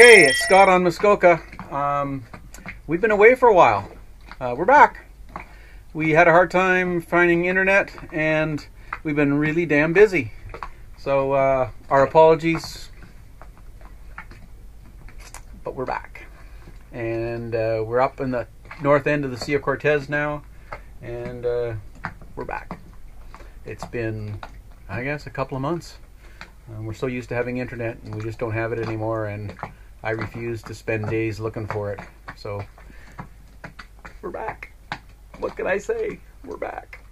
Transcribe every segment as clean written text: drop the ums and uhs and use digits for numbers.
Okay, it's Scott on Muskoka. We've been away for a while. We're back. We had a hard time finding internet and we've been really damn busy. So our apologies, but we're back. And we're up in the north end of the Sea of Cortez now, and we're back. It's been, I guess, a couple of months. We're so used to having internet and we just don't have it anymore, and I refuse to spend days looking for it. So we're back. What can I say? We're back.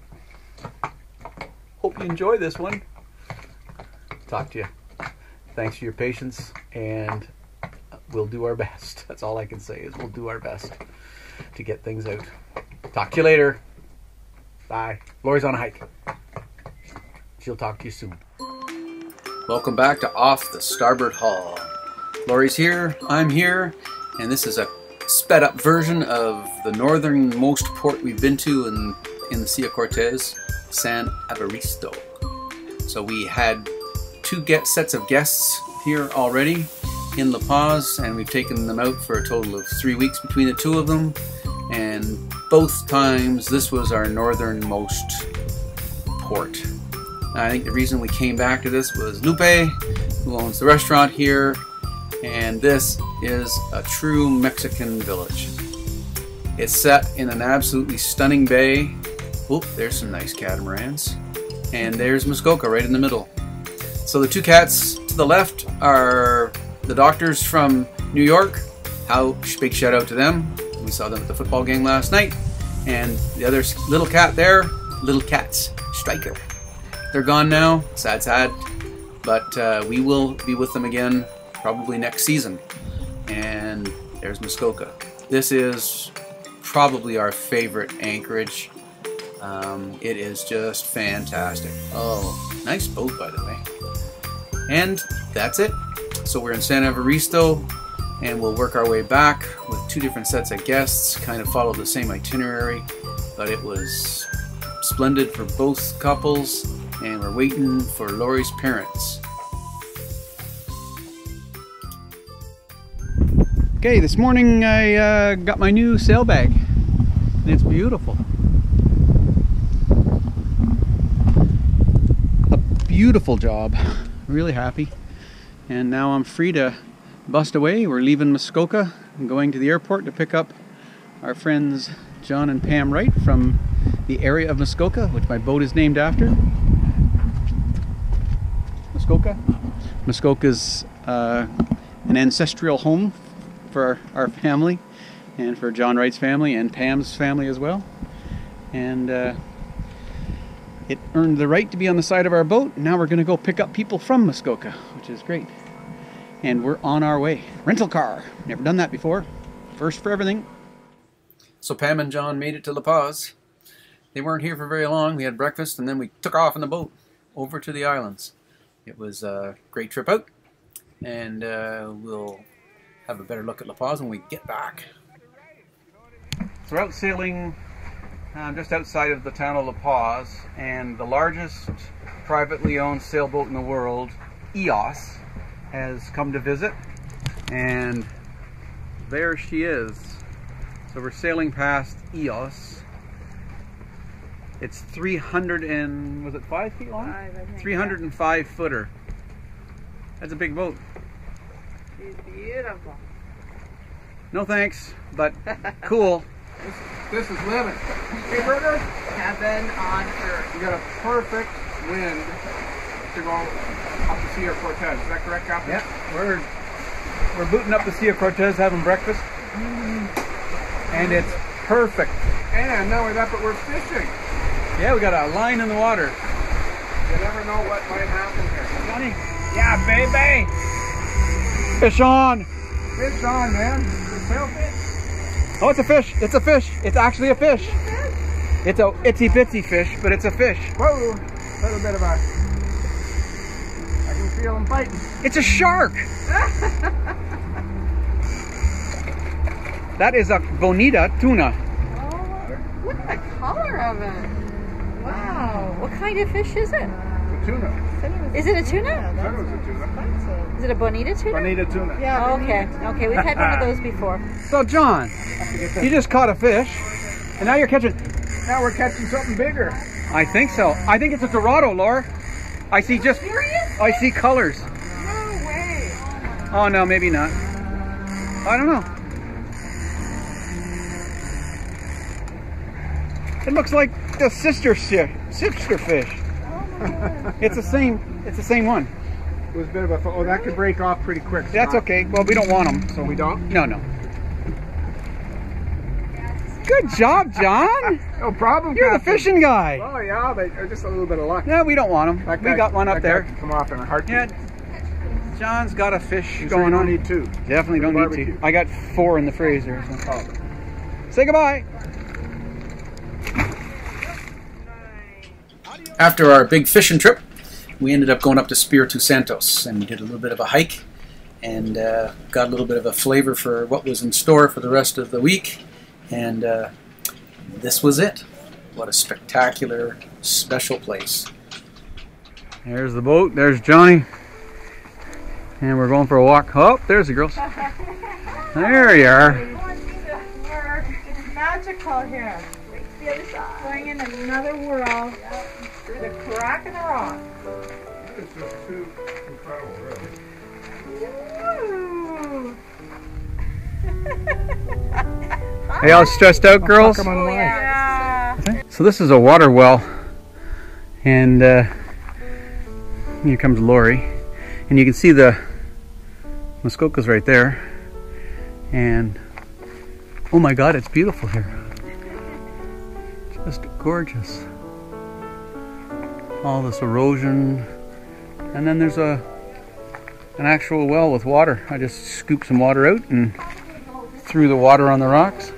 Hope you enjoy this one. Talk to you. Thanks for your patience, and we'll do our best. That's all I can say, is we'll do our best to get things out. Talk to you later. Bye. Lori's on a hike. She'll talk to you soon. Welcome back to Off the Starboard Hull. Lori's here, I'm here, and this is a sped up version of the northernmost port we've been to in the Sea of Cortez, San Evaristo. So we had two sets of guests here already in La Paz, and we've taken them out for a total of 3 weeks between the two of them, and both times this was our northernmost port. I think the reason we came back to this was Lupe, who owns the restaurant here, and this is a true Mexican village. It's set in an absolutely stunning bay. Oop, there's some nice catamarans. And there's Muskoka right in the middle. So the two cats to the left are the doctors from New York. Big shout out to them. We saw them at the football game last night. And the other little cat there, little cats, Striker. They're gone now, sad, but we will be with them again probably next season. And there's Muskoka. This is probably our favorite anchorage. It is just fantastic. Oh, nice boat, by the way. And that's it. So we're in San Evaristo, and we'll work our way back with two different sets of guests, kind of follow the same itinerary, but it was splendid for both couples. And we're waiting for Lori's parents. Okay, this morning I got my new sail bag, and it's beautiful. A beautiful job. Really happy. And now I'm free to bust away. We're leaving Muskoka and going to the airport to pick up our friends John and Pam Wright from the area of Muskoka, which my boat is named after. Muskoka's an ancestral home for our family, and for John Wright's family and Pam's family as well. And it earned the right to be on the side of our boat. Now we're going to go pick up people from Muskoka, which is great. And we're on our way. Rental car. Never done that before. First for everything. So Pam and John made it to La Paz. They weren't here for very long. We had breakfast and then we took off on the boat over to the islands. It was a great trip out, and we'll have a better look at La Paz when we get back. So we're out sailing just outside of the town of La Paz, and the largest privately owned sailboat in the world, EOS, has come to visit, and there she is. So we're sailing past EOS. It's 300 and, was it 5 feet long? 305 footer. That's a big boat. She's beautiful. No thanks, but cool. This is living. Hey, Burger? Heaven on earth. You got a perfect wind to go up the Sea of Cortez. Is that correct, Captain? Yeah, we're booting up the Sea of Cortez, having breakfast, and it's perfect. And not only that, but we're fishing. Yeah, we got a line in the water. You never know what might happen here. Johnny? Yeah, baby! Fish on! Fish on, man. Sailfish. Oh, it's a fish! It's a fish! It's actually a fish! It's a itsy bitsy fish, but it's a fish. Whoa! A little bit of a... I can feel him biting. It's a shark! That is a bonita tuna. Oh, look at the color of it. Wow. What kind of fish is it? tuna. Is it a tuna? I thought it was a tuna. Is it a bonita tuna? Bonita tuna. Yeah. Oh, okay. Okay, we've had one of those before. So John, you just caught a fish, and now you're catching. Now we're catching something bigger. I think so. I think it's a Dorado, Laura. I see just. Serious? I see colors. No way. Oh no, maybe not. I don't know. It looks like the sister fish. It's the same. It's the same one. It was a bit of a. Oh, that could break off pretty quick. So That's okay. Well, we don't want them, so We don't? No, no. Good job, John. No problem. You're the Captain. fishing guy. Oh yeah, but just a little bit of luck. No, we don't want them. That We guy- got one up that guy there. can come off in a heartbeat. Yeah. John's got a fish You sure going you on. don't need two. Definitely don't need to. Barbecue. I got 4 in the freezer. So. Oh. Say goodbye. After our big fishing trip, we ended up going up to Espiritu Santos and did a little bit of a hike and got a little bit of a flavor for what was in store for the rest of the week. And this was it. What a spectacular, special place. There's the boat. There's Johnny. And we're going for a walk. Oh, there's the girls. There you are. It's magical here. Going in another world through the crack in the rock. It's just too incredible, really. Are y'all stressed out, girls? Come on, Yeah. So this is a water well, and here comes Lori, and you can see the Muskokas right there, and oh my God, it's beautiful here. Just gorgeous. All this erosion, and then there's an actual well with water. I just scooped some water out and threw the water on the rocks.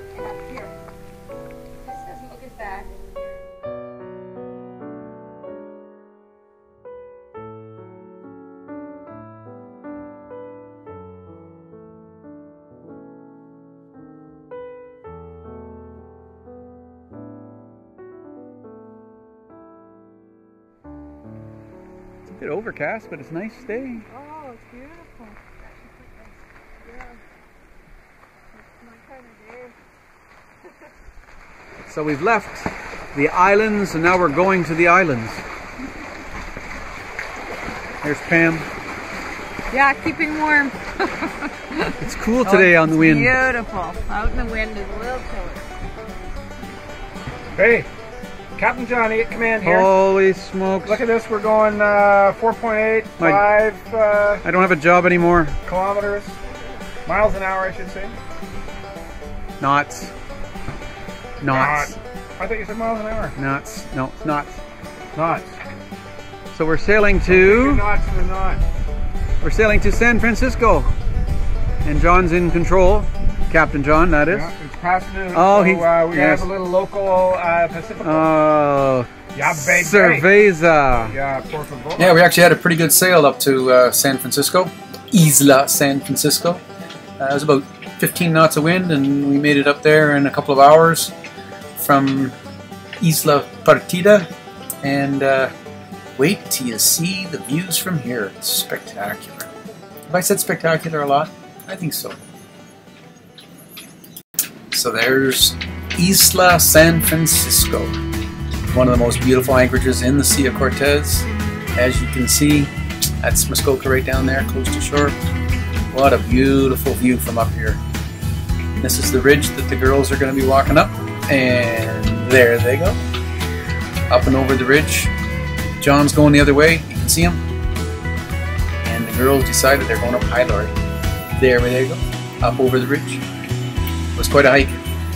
It's a bit overcast, but it's a nice day. Oh, it's beautiful. Yeah. It's my kind of day. So we've left the islands and now we're going to the islands. There's Pam. Yeah, keeping warm. It's cool today on the wind. Beautiful. Out in the wind is a little chilly. Hey, Captain Johnny at command here. Holy smokes. Look at this. We're going 4.8, 5 I don't have a job anymore. kilometers, miles an hour, I should say. Knots. Knots. I thought you said miles an hour. Knots. No, knots. Knots. So we're sailing Bigger to knots than a knot. San Francisco. And John's in control. Captain John, that is. Yeah, it's past noon. Oh, so, he's we yes. have a little local Pacific. Oh, Yeah, baby. cerveza. Yeah, por favor. Yeah, we actually had a pretty good sail up to San Francisco, Isla San Francisco. It was about 15 knots of wind, and we made it up there in a couple of hours from Isla Partida. And wait till you see the views from here. It's spectacular. Have I said spectacular a lot? I think so. So there's Isla San Francisco, one of the most beautiful anchorages in the Sea of Cortez. As you can see, that's Muskoka right down there, close to shore. What a beautiful view from up here. This is the ridge that the girls are going to be walking up, and there they go. Up and over the ridge. John's going the other way, you can see him. And the girls decided they're going up high, Lori. There they go, up over the ridge. It was quite a hike.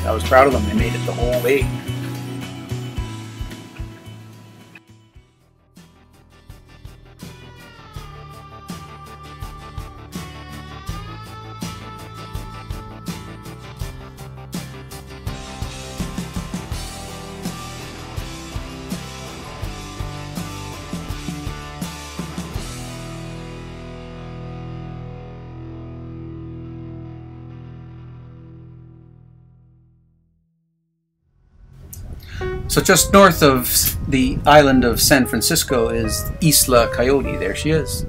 I was proud of them. They made it the whole way. So just north of the island of San Francisco is Isla Coyote. There she is.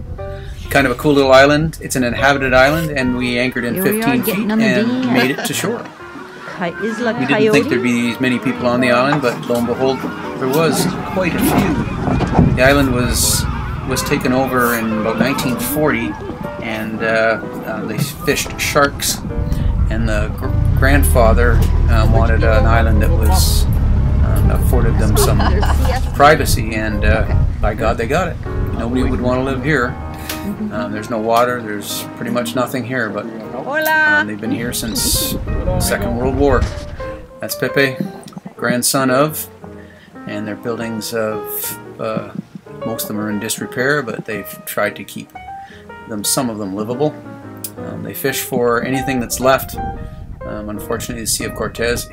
Kind of a cool little island. It's an inhabited island, and we anchored in 15 feet and made it to shore. Isla We didn't think there'd be many people on the island, but lo and behold, there was quite a few. The island was taken over in about 1940, and they fished sharks, and the grandfather wanted an island that was afforded them some privacy, and by God they got it. Nobody would want to live here. There's no water, there's pretty much nothing here, but they've been here since the Second World War. That's Pepe, grandson of, and their buildings most of them are in disrepair, but they've tried to keep some of them livable. They fish for anything that's left. Unfortunately, the Sea of Cortez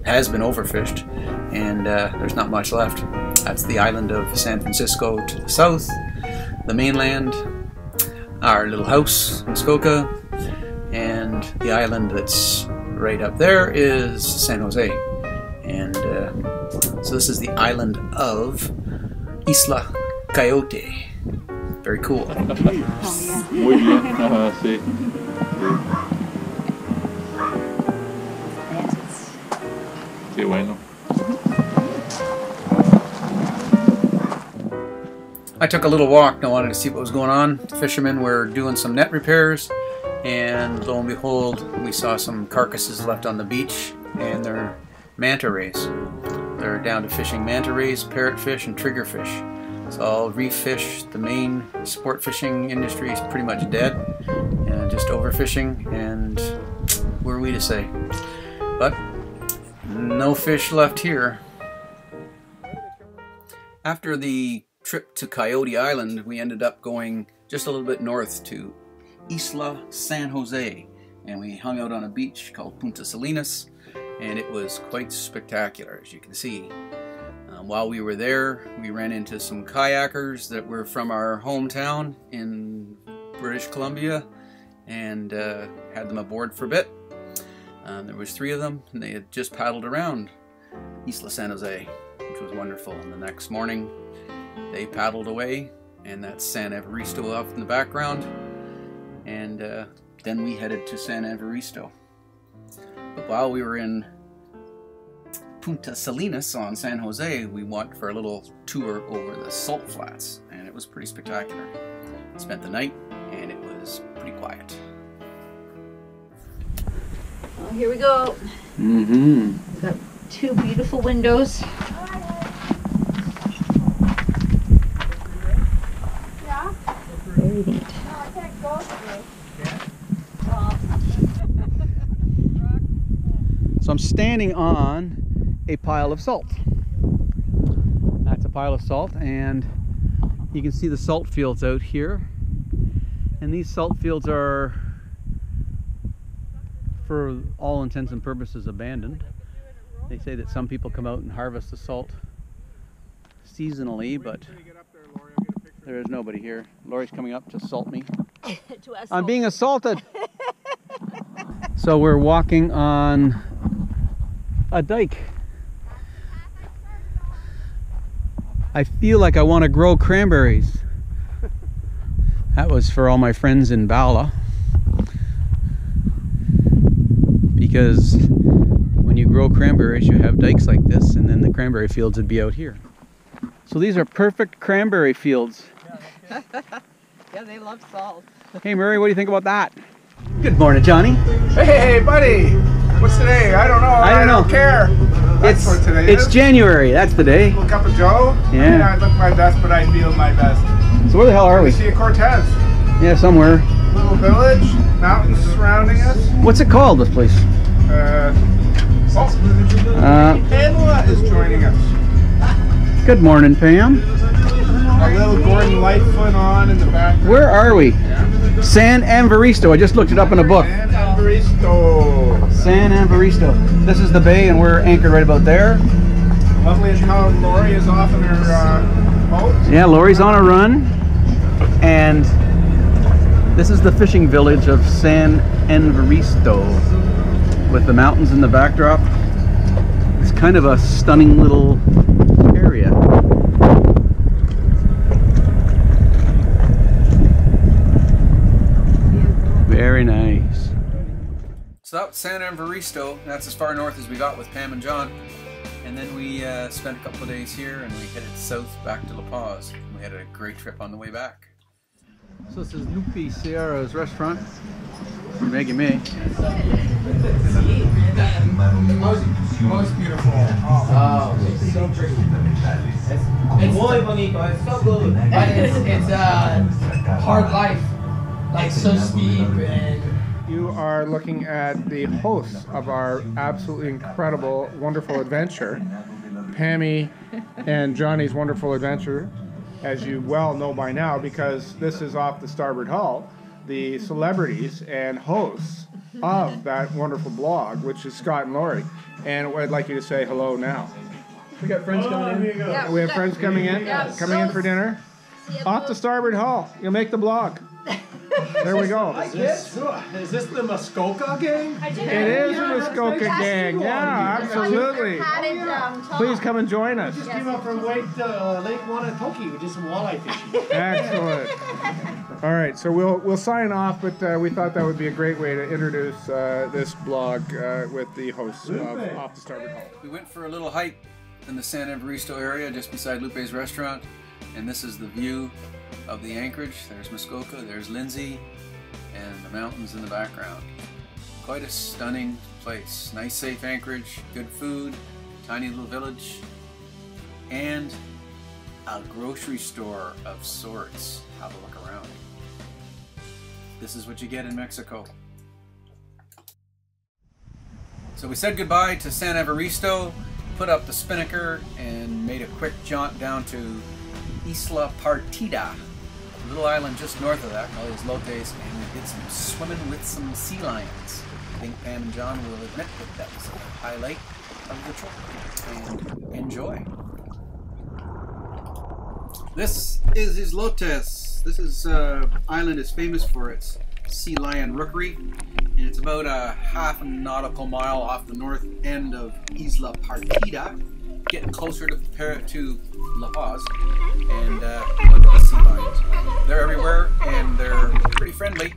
has been overfished, and there's not much left. That's the island of San Francisco to the south, the mainland, our little house, Muskoka, and the island that's right up there is San Jose. And so this is the island of Isla Coyote. Very cool. Muy bien, sí. Qué bueno. I took a little walk and I wanted to see what was going on. The fishermen were doing some net repairs, and lo and behold, we saw some carcasses left on the beach, and they're manta rays. They're down to fishing manta rays, parrotfish, and triggerfish. It's all reef fish. The main sport fishing industry is pretty much dead, and just overfishing, and what are we to say? But no fish left here. After the trip to Coyote Island, we ended up going just a little bit north to Isla San Jose, and we hung out on a beach called Punta Salinas, and it was quite spectacular, as you can see. While we were there, we ran into some kayakers that were from our hometown in British Columbia, and had them aboard for a bit. There was 3 of them, and they had just paddled around Isla San Jose, which was wonderful. And the next morning, they paddled away, and that's San Evaristo off in the background. And then we headed to San Evaristo. But while we were in Punta Salinas on San Jose, we went for a little tour over the salt flats, and it was pretty spectacular. Spent the night, and it was pretty quiet. Oh, here we go. Mm-hmm. We've got 2 beautiful windows. Yeah? Very neat. No, I can't go today. So I'm standing on a pile of salt. That's a pile of salt, and you can see the salt fields out here. And these salt fields are, for all intents and purposes, abandoned. They say that some people come out and harvest the salt seasonally, but there is nobody here. Lori's coming up to salt me. I'm being assaulted. So we're walking on a dike. I feel like I want to grow cranberries. That was for all my friends in Bala. Because when you grow cranberries, you have dikes like this, and then the cranberry fields would be out here. So these are perfect cranberry fields. Yeah, they love salt. Hey Murray, what do you think about that? Good morning, Johnny. Hey, buddy. What's today? I don't know. I don't care. That's what today is. It's January. That's the day. A little cup of Joe. Yeah. I look my best, but I feel my best. So where the hell are we? Sea of Cortez. Yeah, somewhere. Little village. Mountains surrounding us. What's it called, this place? Isla is joining us. Good morning, Pam. A little Gordon Lightfoot on in the background. Where are we? San Evaristo. I just looked it up in a book. San Evaristo. San Evaristo. This is the bay, and we're anchored right about there. Lovely as how Lori is off in her boat. Yeah, Lori's on a run. And this is the fishing village of San Evaristo, with the mountains in the backdrop. It's kind of a stunning little area. Very nice. So that was San Evaristo. That's as far north as we got with Pam and John. And then we spent a couple of days here and we headed south back to La Paz. We had a great trip on the way back. So this is Lupe Sierra's restaurant. Maggie May. Most beautiful. So pretty. It's muy bonito. It's so good, but it's hard life, like so steep and. You are looking at the hosts of our absolutely incredible, wonderful adventure, Pammy and Johnny's wonderful adventure, as you well know by now, because this is off the Starboard Hull, the celebrities and hosts of that wonderful blog, which is Scott and Lori. And I'd like you to say hello now. We got friends coming in. Yeah, We have friends coming in, coming in for dinner. Off the Starboard Hull, you'll make the blog. There we go. Is this the Muskoka gang? It is the Muskoka gang. Yeah, absolutely. Please come and join us. Just came up from Lake Wanatoki with just some walleye fishing. Excellent. All right, so we'll sign off, but we thought that would be a great way to introduce this blog with the hosts of Off the Starboard Hull. We went for a little hike in the San Evaristo area just beside Lupe's restaurant. And this is the view of the anchorage. There's Muskoka, there's Lindsay, and the mountains in the background. Quite a stunning place. Nice, safe anchorage, good food, tiny little village, and a grocery store of sorts. Have a look around. This is what you get in Mexico. So we said goodbye to San Evaristo, put up the spinnaker, and made a quick jaunt down to Isla Partida, a little island just north of that, called Lotes, and we did some swimming with some sea lions. I think Pam and John will admit that was a highlight of the trip. And enjoy. This is Islotes. This island is famous for its sea lion rookery, and it's about a half a nautical mile off the north end of Isla Partida, getting closer to La Paz. And look at the sea lions. They're everywhere and they're pretty friendly.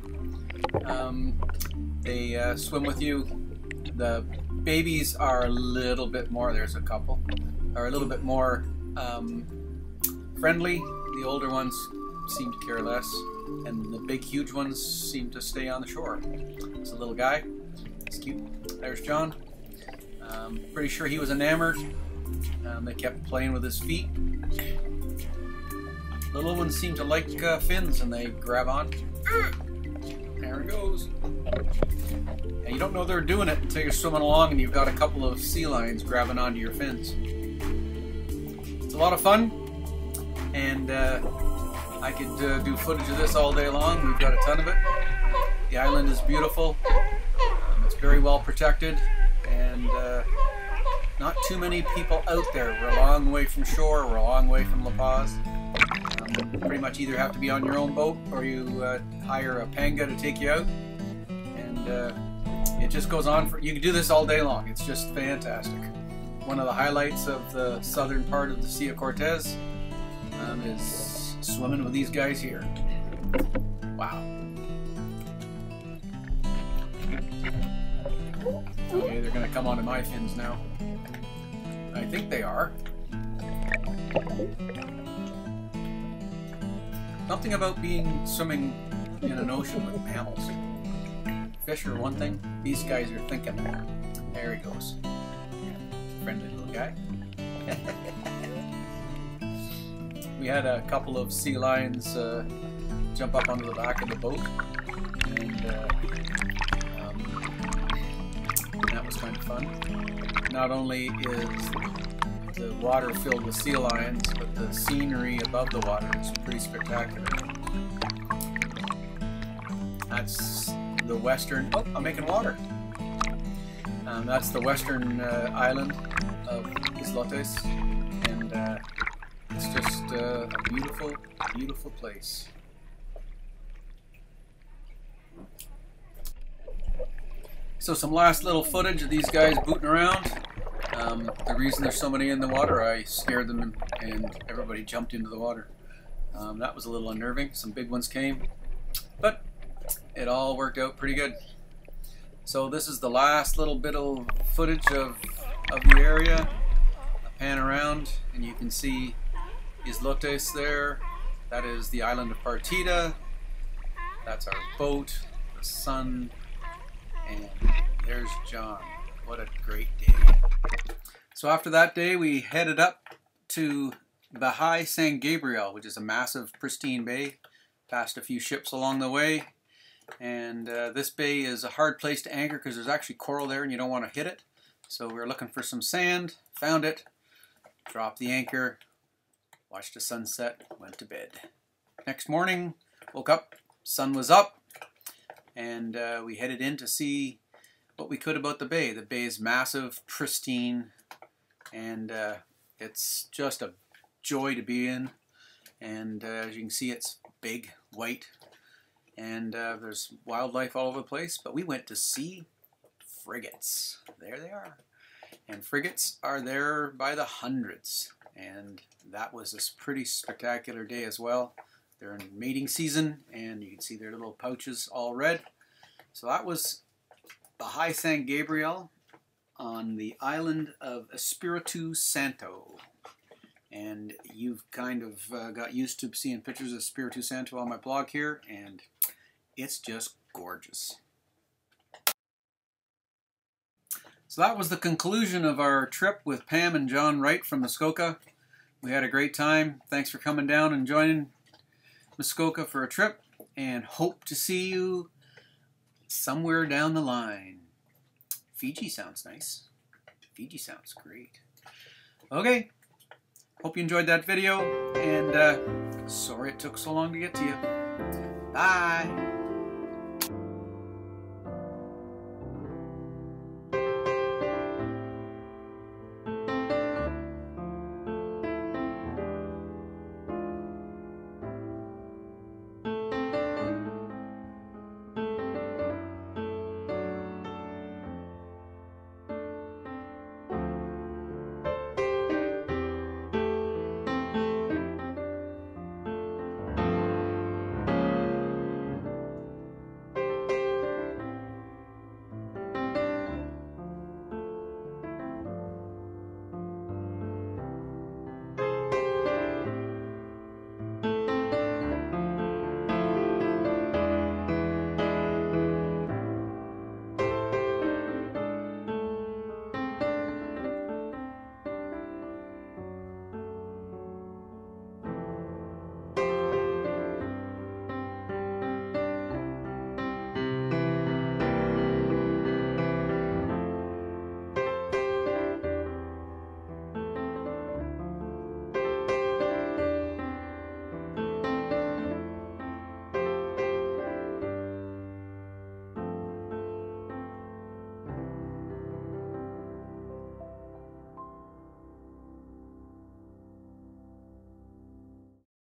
They swim with you. The babies are a little bit more, there's a couple, are a little bit more friendly. The older ones seem to care less, and the big huge ones seem to stay on the shore. It's a little guy. It's cute. There's John. Pretty sure he was enamored. They kept playing with his feet. Little ones seem to like fins, and they grab on. There it goes. And you don't know they're doing it until you're swimming along and you've got a couple of sea lions grabbing onto your fins. It's a lot of fun, and I could do footage of this all day long. We've got a ton of it. The island is beautiful. It's very well protected, and not too many people out there. We're a long way from shore. We're a long way from La Paz. Pretty much either have to be on your own boat or you hire a panga to take you out. And it just goes on. You can do this all day long. It's just fantastic. One of the highlights of the southern part of the Sea of Cortez is swimming with these guys here. Wow. Okay, they're going to come onto my fins now. I think they are. Something about swimming in an ocean with mammals. Fish are one thing. These guys are thinking. There he goes. Friendly little guy. We had a couple of sea lions jump up onto the back of the boat, and that was kind of fun. Not only is the water filled with sea lions, but the scenery above the water is pretty spectacular. That's the western, oh, I'm making water. That's the western island of Islotes, and it's just a beautiful, beautiful place. So some last little footage of these guys booting around. The reason there's so many in the water, I scared them and everybody jumped into the water. That was a little unnerving. Some big ones came, but it all worked out pretty good. So this is the last little bit of footage of the area. I pan around and you can see Islotes there. That is the island of Partida. That's our boat, the sun, and there's John. What a great day. So after that day, we headed up to Bahia San Gabriel, which is a massive, pristine bay. Passed a few ships along the way. And this bay is a hard place to anchor because there's actually coral there and you don't want to hit it. So we were looking for some sand, found it, dropped the anchor, watched the sunset, went to bed. Next morning, woke up, sun was up, and we headed in to see what we could about the bay. The bay is massive, pristine, and it's just a joy to be in. And as you can see, it's big, white, and there's wildlife all over the place. But we went to see frigates. There they are. And frigates are there by the hundreds. And that was a pretty spectacular day as well. They're in mating season, and you can see their little pouches all red. So that was Bahia San Gabriel on the island of Espiritu Santo. And you've kind of got used to seeing pictures of Espiritu Santo on my blog here, and it's just gorgeous. So that was the conclusion of our trip with Pam and John Wright from Muskoka. We had a great time. Thanks for coming down and joining Muskoka for a trip, and hope to see you somewhere down the line. Fiji sounds nice. Fiji sounds great. Okay, hope you enjoyed that video, and sorry it took so long to get to you. Bye.